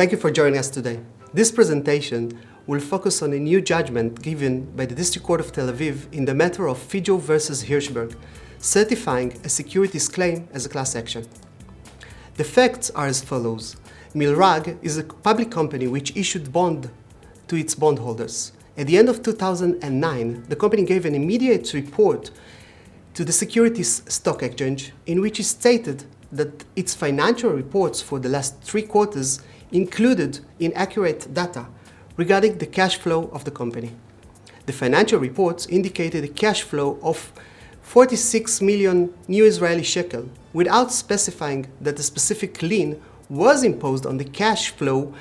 Thank you for joining us today. This presentation will focus on a new judgment given by the District Court of Tel Aviv in the matter of Fijo versus Hirschberg, certifying a securities claim as a class action. The facts are as follows. Milrag is a public company which issued bond to its bondholders. At the end of 2009, the company gave an immediate report to the Securities Stock Exchange in which it stated that its financial reports for the last 3 quarters included inaccurate data regarding the cash flow of the company. The financial reports indicated a cash flow of 46 million new Israeli shekel without specifying that a specific lien was imposed on the cash flow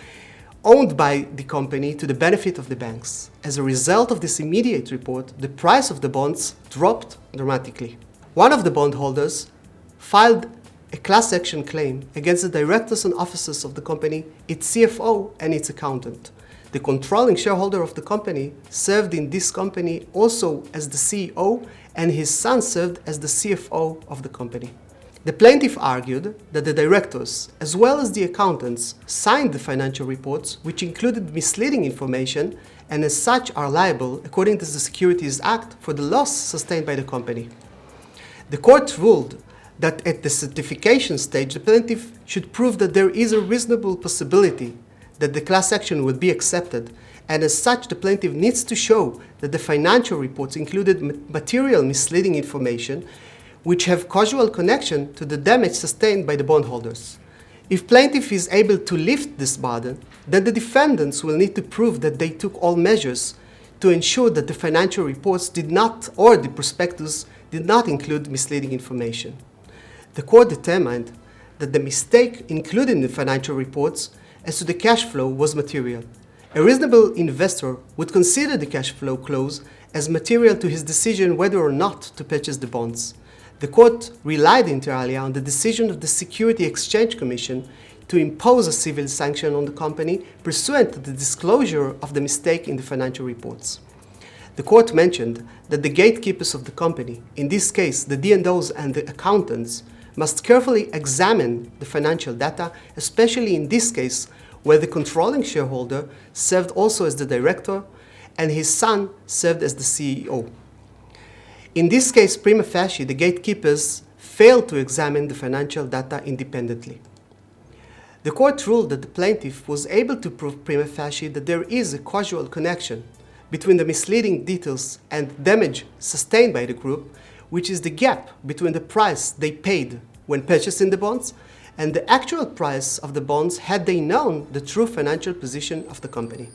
owned by the company to the benefit of the banks. As a result of this immediate report, the price of the bonds dropped dramatically. One of the bondholders filed a class action claim against the directors and officers of the company, its CFO and its accountant. The controlling shareholder of the company served in this company also as the CEO, and his son served as the CFO of the company. The plaintiff argued that the directors, as well as the accountants, signed the financial reports, which included misleading information, and as such are liable, according to the Securities Act, for the loss sustained by the company. The court ruled that at the certification stage, the plaintiff should prove that there is a reasonable possibility that the class action would be accepted, and as such, the plaintiff needs to show that the financial reports included material misleading information which have causal connection to the damage sustained by the bondholders. If plaintiff is able to lift this burden, then the defendants will need to prove that they took all measures to ensure that the financial reports did not, or the prospectus did not include misleading information. The court determined that the mistake included in the financial reports as to the cash flow was material. A reasonable investor would consider the cash flow clause as material to his decision whether or not to purchase the bonds. The court relied inter alia on the decision of the Securities Exchange Commission to impose a civil sanction on the company pursuant to the disclosure of the mistake in the financial reports. The court mentioned that the gatekeepers of the company, in this case the D&Os and the accountants, must carefully examine the financial data, especially in this case where the controlling shareholder served also as the director and his son served as the CEO. In this case, prima facie, the gatekeepers failed to examine the financial data independently. The court ruled that the plaintiff was able to prove prima facie that there is a causal connection between the misleading details and damage sustained by the group, which is the gap between the price they paid when purchasing the bonds and the actual price of the bonds had they known the true financial position of the company.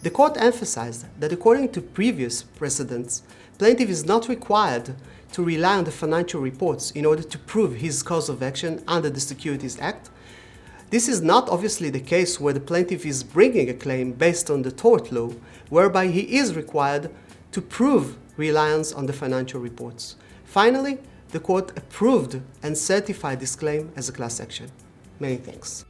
The court emphasized that according to previous precedents, plaintiff is not required to rely on the financial reports in order to prove his cause of action under the Securities Act. This is not obviously the case where the plaintiff is bringing a claim based on the tort law, whereby he is required to prove reliance on the financial reports. Finally, the court approved and certified this claim as a class action. Many thanks.